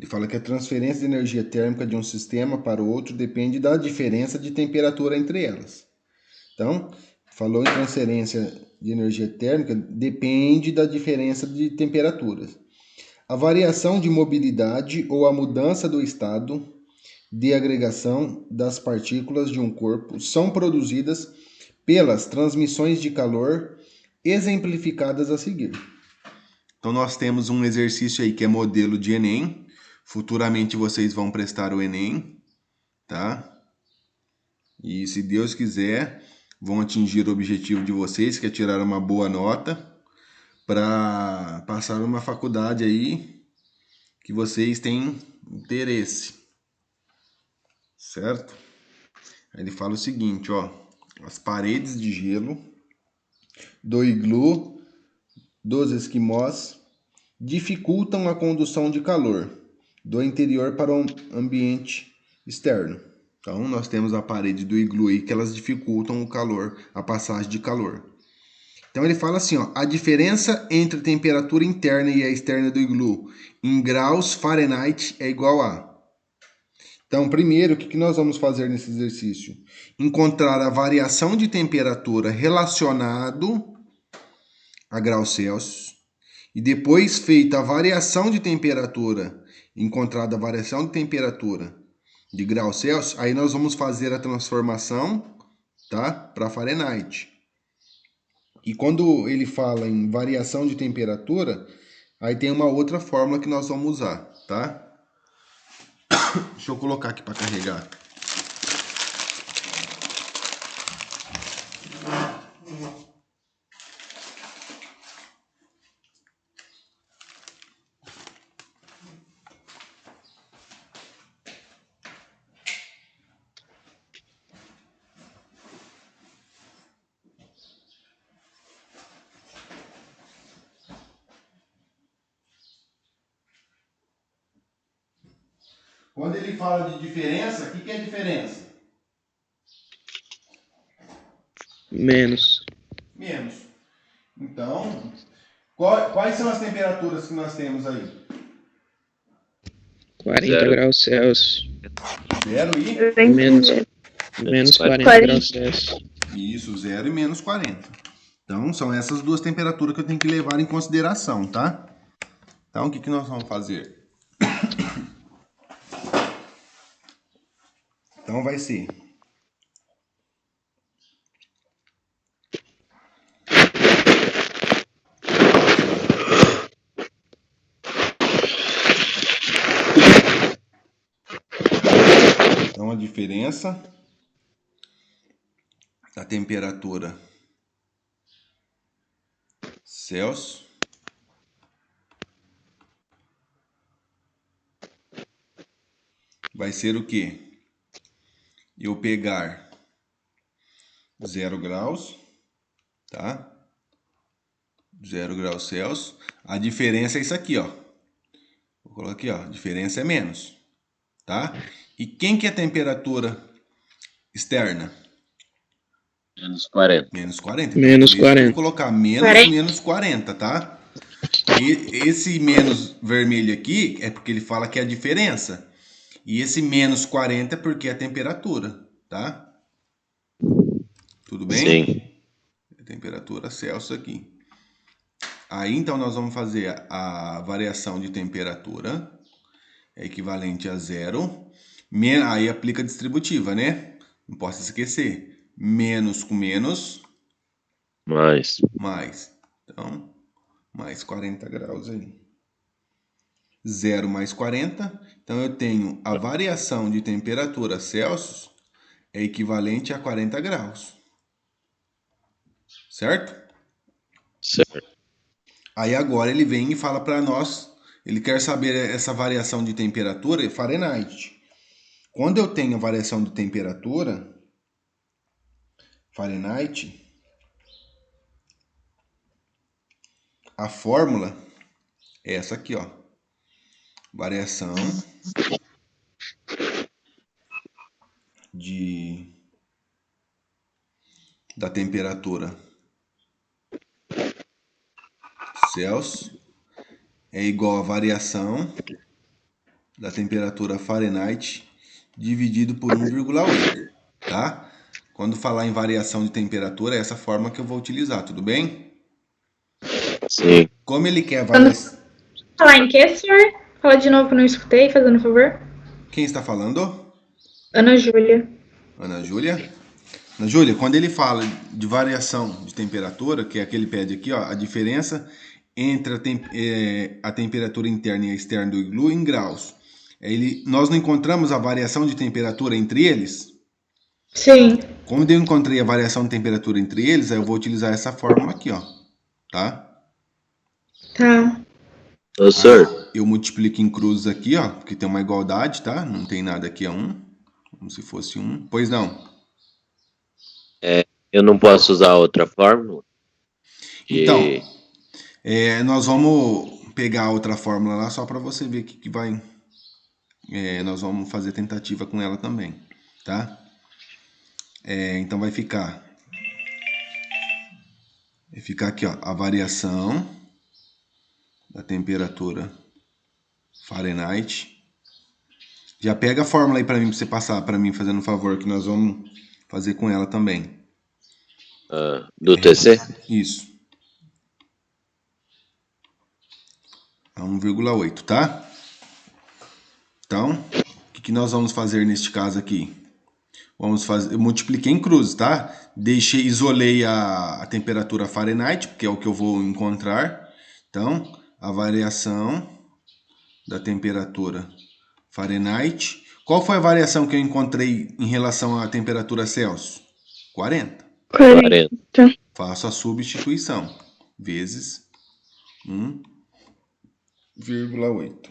Ele fala que a transferência de energia térmica de um sistema para o outro depende da diferença de temperatura entre elas. Então, falou em transferência de energia térmica, depende da diferença de temperaturas. A variação de mobilidade ou a mudança do estado de agregação das partículas de um corpo são produzidas pelas transmissões de calor exemplificadas a seguir. Então nós temos um exercício aí que é modelo de Enem. Futuramente vocês vão prestar o Enem, tá? E se Deus quiser, vão atingir o objetivo de vocês, que é tirar uma boa nota para passar numa faculdade aí que vocês têm interesse, certo? Aí ele fala o seguinte, ó, as paredes de gelo do iglu dos esquimós dificultam a condução de calor do interior para o ambiente externo. Então, nós temos a parede do iglu aí que elas dificultam o calor, a passagem de calor. Então, ele fala assim, ó, a diferença entre a temperatura interna e a externa do iglu em graus Fahrenheit é igual a... Então, primeiro, o que nós vamos fazer nesse exercício? Encontrar a variação de temperatura relacionado a graus Celsius. E depois, feita a variação de temperatura, encontrada a variação de temperatura de graus Celsius, aí nós vamos fazer a transformação, tá, para Fahrenheit. E quando ele fala em variação de temperatura, aí tem uma outra fórmula que nós vamos usar, tá? Deixa eu colocar aqui para carregar. Quando ele fala de diferença, o que é diferença? Menos. Menos. Então, quais são as temperaturas que nós temos aí? 40 Zero. graus Celsius. 0 e? Menos 40 graus Celsius. Isso, 0 e menos 40. Então, são essas duas temperaturas que eu tenho que levar em consideração, tá? Então, o que nós vamos fazer? Então, vai ser... Então, a diferença da temperatura Celsius vai ser o quê? Eu pegar 0 graus, tá? 0 graus Celsius. A diferença é isso aqui, ó. Vou colocar aqui, ó. A diferença é menos, tá? E quem que é a temperatura externa? Menos 40. Menos 40. Então, Menos por isso que eu 40. vou colocar menos 40, tá? E esse menos vermelho aqui é porque ele fala que é a diferença. E esse menos 40 é porque é a temperatura, tá? Tudo bem? Sim. A temperatura Celsius aqui. Aí, então, nós vamos fazer a variação de temperatura. É equivalente a 0. Aí aplica a distributiva, né? Não posso esquecer. Menos com menos. Mais. Mais. Então, mais 40 graus aí. 0 mais 40. Então, eu tenho a variação de temperatura Celsius é equivalente a 40 graus. Certo? Certo. Aí agora ele vem e fala para nós, ele quer saber essa variação de temperatura Fahrenheit. Quando eu tenho variação de temperatura Fahrenheit, a fórmula é essa aqui, ó. Variação da temperatura Celsius é igual a variação da temperatura Fahrenheit dividido por 1,8, tá? Quando falar em variação de temperatura, é essa forma que eu vou utilizar, tudo bem? Sim. Como ele quer variação... Falar em que, senhor? Fala de novo que eu não escutei, fazendo favor. Quem está falando? Ana Júlia. Ana Júlia? Ana Júlia, quando ele fala de variação de temperatura, que é aquele pede aqui, ó, a diferença entre a temperatura interna e a externa do iglu em graus. Nós não encontramos a variação de temperatura entre eles? Sim. Como eu encontrei a variação de temperatura entre eles, aí eu vou utilizar essa fórmula aqui, ó, tá? Tá. Senhor. Eu multiplico em cruzes aqui, ó, porque tem uma igualdade, tá? Não tem nada aqui, é 1, como se fosse 1. Pois não. Eu não posso usar outra fórmula? Então, nós vamos pegar outra fórmula lá só para você ver que vai... nós vamos fazer tentativa com ela também, tá? Então vai ficar aqui, ó, a variação da temperatura Fahrenheit. Já pega a fórmula aí para mim, pra você passar para mim, fazendo um favor, que nós vamos fazer com ela também. Do TC? Isso. A 1,8, tá? Então, o que nós vamos fazer neste caso aqui? Vamos fazer, eu multipliquei em cruzes, tá? Isolei a temperatura Fahrenheit, porque é o que eu vou encontrar. Então, a variação da temperatura Fahrenheit. Qual foi a variação que eu encontrei em relação à temperatura Celsius? 40. 40. Faço a substituição. Vezes 1,8.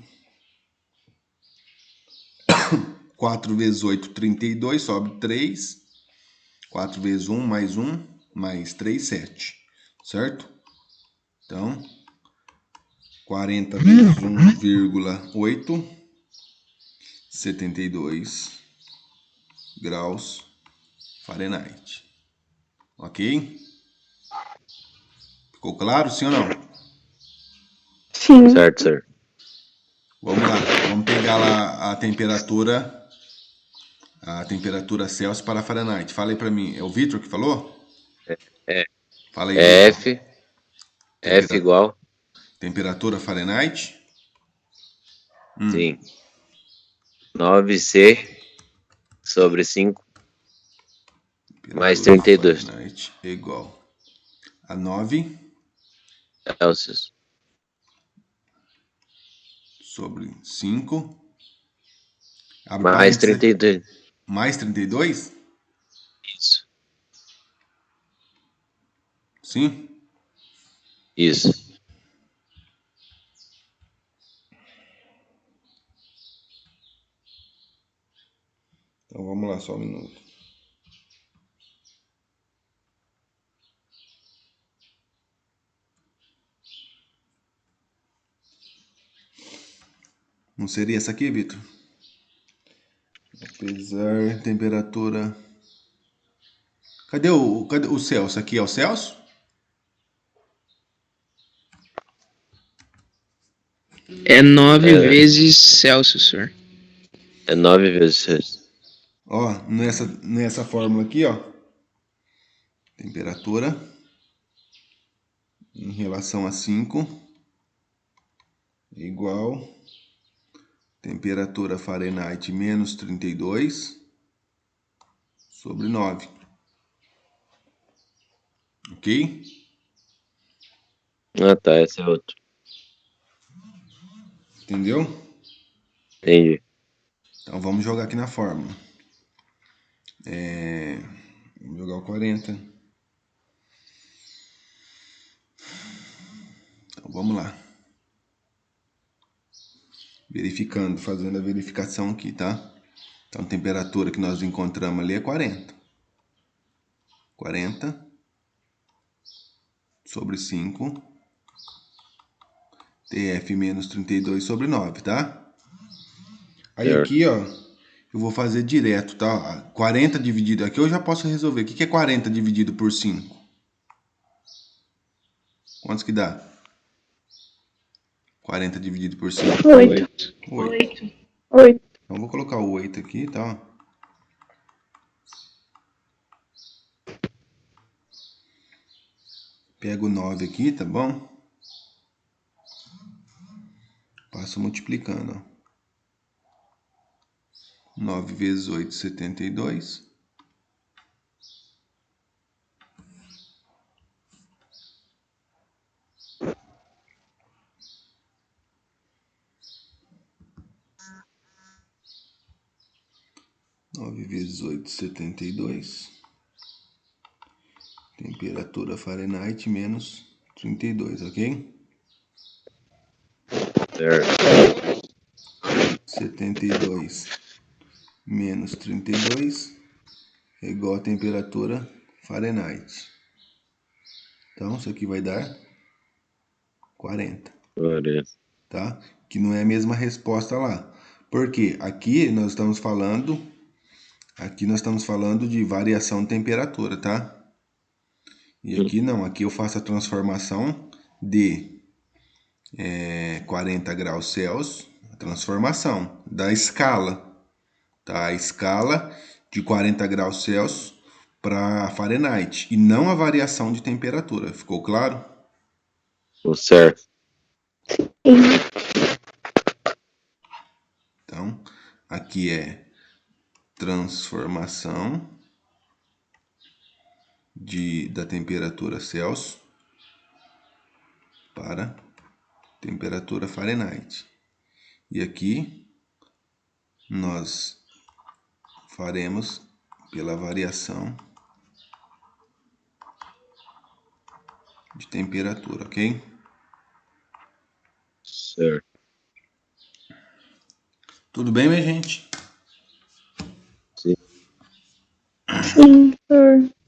4 vezes 8, 32, sobe 3. 4 vezes 1, mais 3, 7. Certo? Então, 40 vezes 1,8, 72 graus Fahrenheit. Ok? Ficou claro, sim ou não? Sim. Certo, senhor. Vamos lá, vamos pegar lá a temperatura Celsius para Fahrenheit. Fala aí para mim, é o Vitor que falou? Fala aí, Vitor. F igual? Temperatura Fahrenheit? Sim. 9C sobre 5 mais 32. Fahrenheit é igual a 9 Celsius sobre 5 mais 32. Mais 32? Isso. Sim? Isso. Então vamos lá, só um minuto. Não seria essa aqui, Vitor? Apesar temperatura... Cadê o Celsius? Aqui é o Celsius? É 9 vezes Celsius, senhor. É 9 vezes 6. Ó, nessa fórmula aqui, ó. Temperatura em relação a 5 igual temperatura Fahrenheit menos 32 sobre 9. Ok? Ah, tá. Esse é outro. Entendeu? Entendi. Então vamos jogar aqui na fórmula. Vamos jogar o 40. Então vamos lá. Verificando, fazendo a verificação aqui, tá? Então a temperatura que nós encontramos ali é 40. 40 sobre 5. TF menos 32 sobre 9, tá? Aí aqui, ó, eu vou fazer direto, tá? 40 dividido aqui eu já posso resolver. O que é 40 dividido por 5? Quantos que dá? 40 dividido por 5? 8. 8. 8. Então, vou colocar o 8 aqui, tá? Pego o 9 aqui, tá bom? Passo multiplicando, ó. 9 vezes 8, 72. Nove vezes 8, 72. Temperatura Fahrenheit menos 32, ok? Certo. 72 menos 32 é igual a temperatura Fahrenheit. Então, isso aqui vai dar 40, Glória. tá? Que não é a mesma resposta lá. Porque aqui nós estamos falando de variação de temperatura, tá? E aqui não, aqui eu faço a transformação de 40 graus Celsius, a transformação da escala, tá? A escala de 40 graus Celsius para Fahrenheit e não a variação de temperatura. Ficou claro? Tudo certo. Então, aqui é transformação da temperatura Celsius para temperatura Fahrenheit. E aqui nós faremos pela variação de temperatura, ok? Certo. Tudo bem, minha gente? Sim. Sim, senhor.